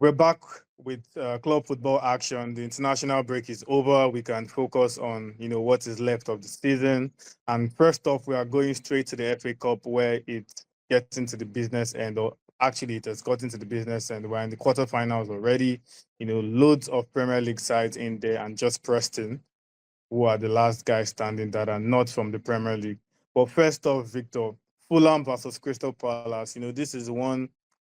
We're back with club football action. The international break is over. We can focus on, what is left of the season. And first off, we are going straight to the FA Cup where it gets into the business end, or actually it has got into the business end. We're in the quarterfinals already. Loads of Premier League sides in there and just Preston, who are the last guys standing that are not from the Premier League. But first off, Victor, Fulham versus Crystal Palace. This is one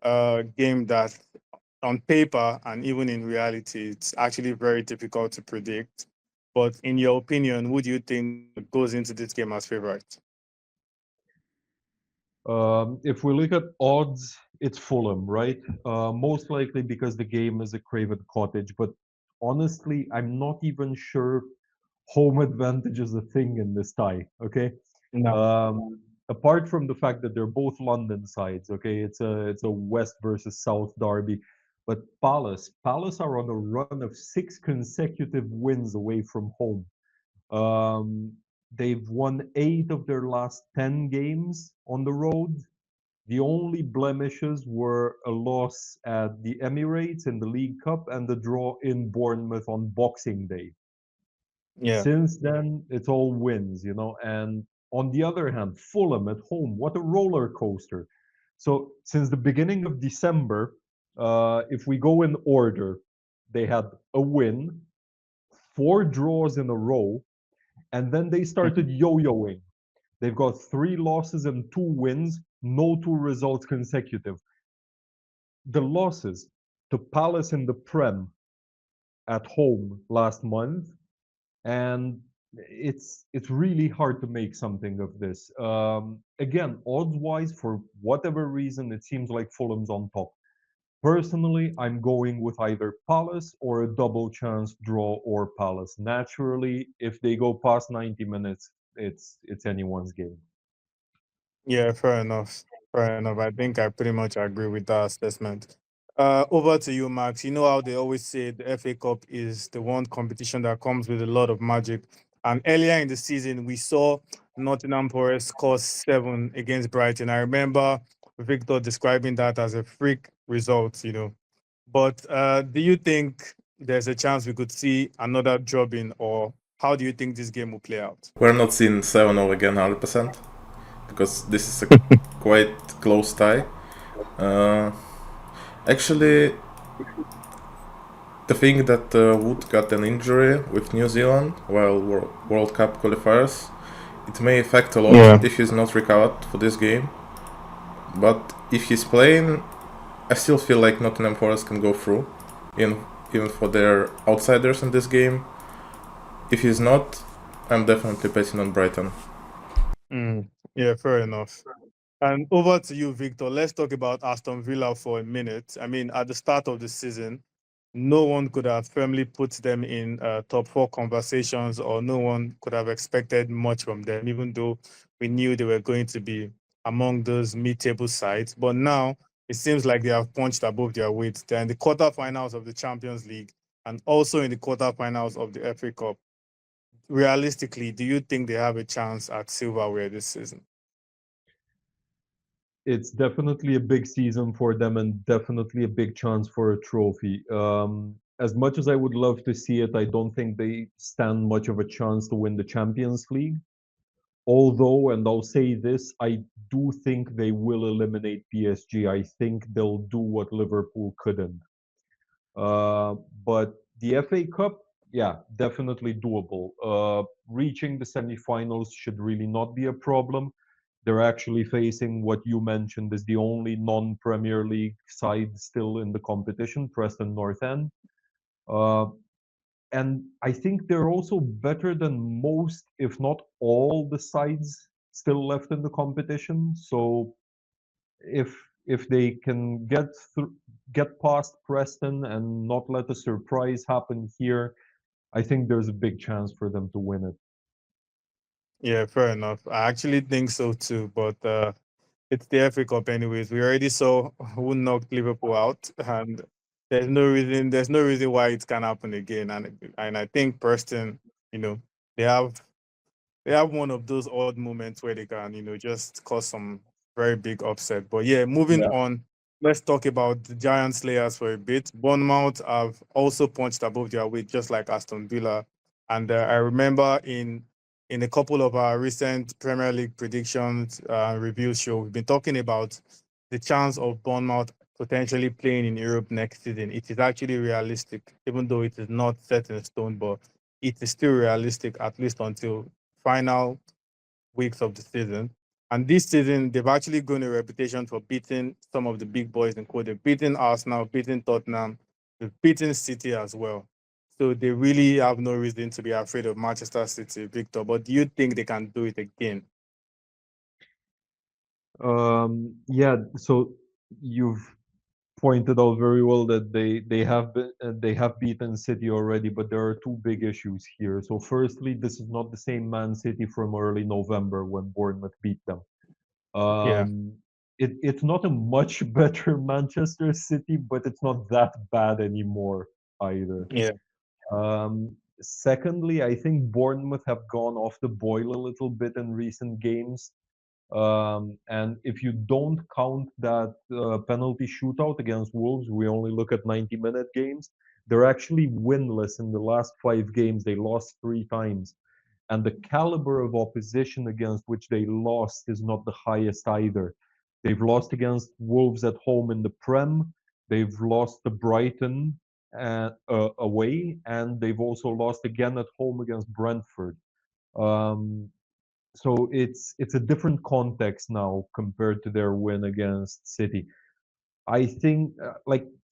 game that on paper and even in reality, it's actually very difficult to predict. But in your opinion, who do you think goes into this game as favorite? If we look at odds, it's Fulham, right? Most likely because the game is a Craven Cottage. But honestly, I'm not even sure home advantage is a thing in this tie. Okay. No. Apart from the fact that they're both London sides, okay, it's a West versus South derby. But Palace are on a run of 6 consecutive wins away from home. Um, they've won 8 of their last 10 games on the road. The only blemishes were a loss at the Emirates in the League Cup and the draw in Bournemouth on Boxing Day. Yeah. Since then, it's all wins. And on the other hand, Fulham at home, what a roller coaster. So, since the beginning of December, if we go in order, they had a win, 4 draws in a row, and then they started yo-yoing. They've got 3 losses and 2 wins, no 2 results consecutive. The losses to Palace in the Prem at home last month, and it's really hard to make something of this. Again, odds-wise, for whatever reason, it seems like Fulham's on top. Personally, I'm going with either Palace or a double chance draw or Palace. Naturally, if they go past 90 minutes, it's anyone's game. Yeah, fair enough. Fair enough. I think I pretty much agree with that assessment. Over to you, Max. You know how they always say the FA Cup is the one competition that comes with a lot of magic. And earlier in the season, we saw Nottingham Forest score 7 against Brighton. I remember Victor describing that as a freak result. But do you think there's a chance we could see another drubbing, or how do you think this game will play out? We're not seeing 7-0 again 100% because this is a quite close tie. Uh, Actually, the thing that Wood got an injury with New Zealand while World Cup qualifiers, it may affect a lot if he's not recovered for this game. But if he's playing, I still feel like Nottingham Forest can go through, even for their outsiders in this game. If he's not, I'm definitely betting on Brighton. Yeah, fair enough. And over to you, Victor. Let's talk about Aston Villa for a minute. I mean, at the start of the season, no one could have firmly put them in top four conversations, or no one could have expected much from them, even though we knew they were going to be among those mid-table sides. But now it seems like they have punched above their weight. They're in the quarterfinals of the Champions League and also in the quarterfinals of the FA Cup. Realistically, do you think they have a chance at silverware this season? It's definitely a big season for them and definitely a big chance for a trophy. As much as I would love to see it, I don't think they stand much of a chance to win the Champions League. Although, and I'll say this, I do think they will eliminate PSG. I think they'll do what Liverpool couldn't. But the FA Cup, yeah, definitely doable. Reaching the semifinals should really not be a problem. They're actually facing what you mentioned is the only non-Premier League side still in the competition, Preston North End. Uh, and I think they're also better than most, if not all, the sides still left in the competition. So if if they can get past Preston and not let a surprise happen here, I think there's a big chance for them to win it. Yeah, fair enough. I actually think so too, but it's the FA Cup anyways. We already saw who knocked Liverpool out, and there's no reason why it can happen again. And I think Preston, you know, they have they have one of those odd moments where they can, just cause some very big upset. But yeah, moving Yeah. on. let's talk about the Giant Slayers for a bit. Bournemouth have also punched above their weight, just like Aston Villa. And I remember in a couple of our recent Premier League predictions review show, we've been talking about the chance of Bournemouth potentially playing in Europe next season. It is actually realistic, even though it is not set in stone, but it is still realistic, at least until final weeks of the season. And this season, they've actually grown a reputation for beating some of the big boys in quote. They've beaten Arsenal, beaten Tottenham, they've beaten City as well. So they really have no reason to be afraid of Manchester City, Victor. But do you think they can do it again? Yeah, so you've pointed out very well that they have beaten City already, but there are two big issues here. So firstly, this is not the same Man City from early November when Bournemouth beat them. Yeah, Um, it's not a much better Manchester City, but it's not that bad anymore either. yeah, Secondly, I think Bournemouth have gone off the boil a little bit in recent games. And if you don't count that penalty shootout against Wolves, we only look at 90-minute games. They're actually winless in the last 5 games. They lost 3 times. And the caliber of opposition against which they lost is not the highest either. They've lost against Wolves at home in the Prem. They've lost to Brighton away, and they've also lost again at home against Brentford. Um, so it's a different context now compared to their win against City. I think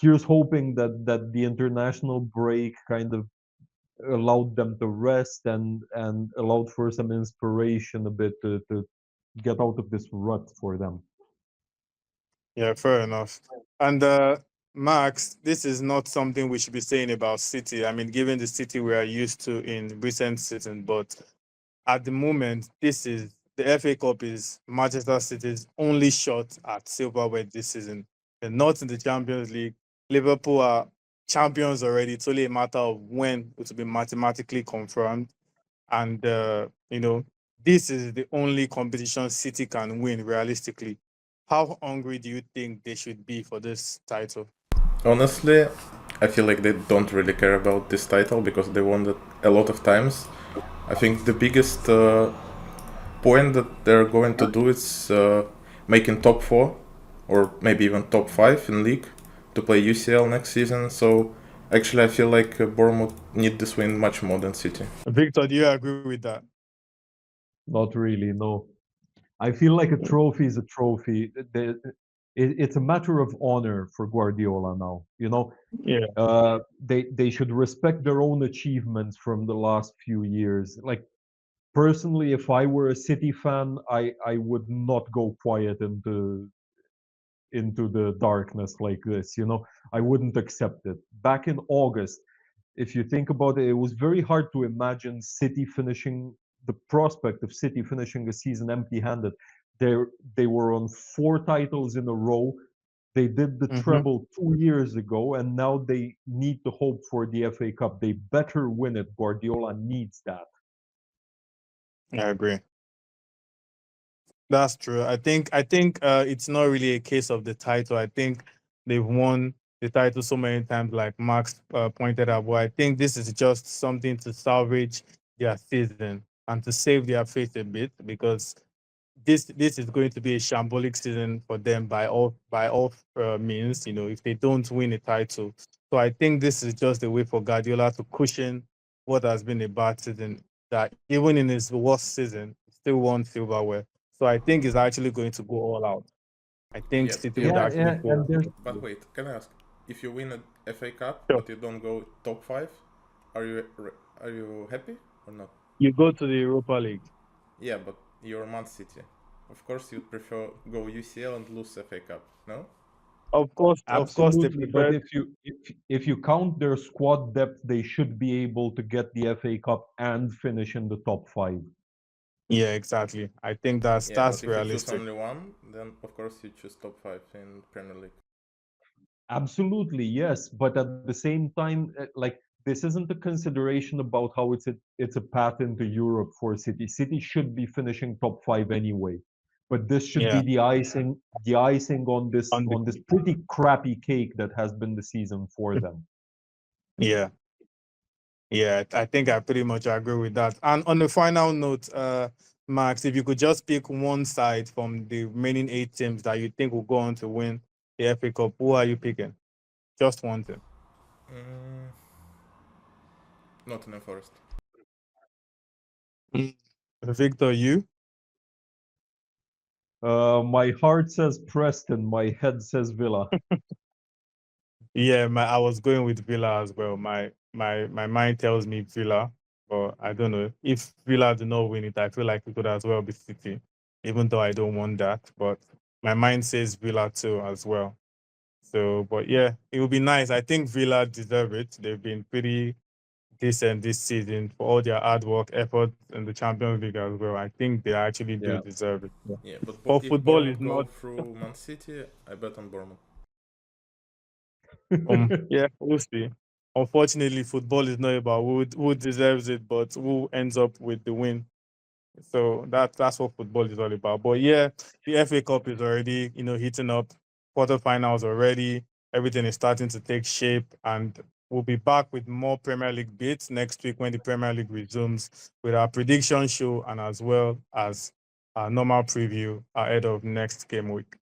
here's hoping that the international break kind of allowed them to rest and allowed for some inspiration a bit to get out of this rut for them. yeah, fair enough. And Max, this is not something we should be saying about City. I mean, given the City we are used to in recent seasons, but at the moment, this is the FA Cup is Manchester City's only shot at silverware this season. They're not in the Champions League. Liverpool are champions already. It's only a matter of when it will be mathematically confirmed. And this is the only competition City can win realistically. How hungry do you think they should be for this title? Honestly, I feel like they don't really care about this title because they won it a lot of times. I think the biggest point that they're going to do is making top four or maybe even top five in league to play UCL next season. So actually, I feel like Bournemouth need this win much more than City. Victor, do you agree with that? Not really, no. I feel like a trophy is a trophy. It's a matter of honor for Guardiola now. Yeah. They should respect their own achievements from the last few years. Like personally, if I were a City fan, I would not go quiet into the darkness like this. I wouldn't accept it. Back in August, if you think about it, it was very hard to imagine City finishing the prospect of City finishing the season empty-handed. They they were on 4 titles in a row. They did the Hmm. treble 2 years ago, and now they need to hope for the FA Cup. They better win it. Guardiola needs that. I agree. That's true. I think it's not really a case of the title. I think they've won the title so many times, like Max pointed out. But I think this is just something to salvage their season and to save their face a bit because this is going to be a shambolic season for them by all means. If they don't win a title, so I think this is just a way for Guardiola to cushion what has been a bad season. That even in his worst season, he still won silverware. So I think he's actually going to go all out. I think Yeah, City yeah, would Yeah, but actually yeah, go. and there's but wait, can I ask? If you win a FA Cup Sure. but you don't go top five, are you happy or not? You go to the Europa League. Yeah, but you're Man City. Of course, you'd prefer go UCL and lose FA Cup, no? Of course, they absolutely. But prefer. if you count their squad depth, they should be able to get the FA Cup and finish in the top five. Yeah, exactly. I think that's Yeah, but that's if you choose realistic. only one, then of course you choose top five in Premier League. Absolutely, yes. But at the same time, this isn't a consideration about how it's a path into Europe for City. City should be finishing top five anyway. but this should Yeah. be the icing On the on this pretty crappy cake that has been the season for them. yeah. Yeah, I think I pretty much agree with that. And on the final note, Max, if you could just pick one side from the remaining 8 teams that you think will go on to win the FA Cup, who are you picking? Just one team. Mm, Nottingham Forest. Mm. Victor, you? My heart says Preston, my head says Villa. Yeah, I was going with Villa as well. My mind tells me Villa, but I don't know. If Villa do not win it, I feel like it could as well be City, even though I don't want that. But my mind says Villa too as well. So, but yeah, it would be nice. I think Villa deserve it. They've been pretty decent this season for all their hard work, effort in the Champions League as well. I think they actually do Yeah. deserve it. Yeah. Yeah, but But if football is Bournemouth go not. through Man City, I bet on Bournemouth. Yeah, we'll see. Unfortunately, football is not about who deserves it, but who ends up with the win. So that's what football is all about. But yeah, the FA Cup is already, heating up. Quarterfinals already. Everything is starting to take shape, and we'll be back with more Premier League bits next week when the Premier League resumes with our prediction show and as well as our normal preview ahead of next game week.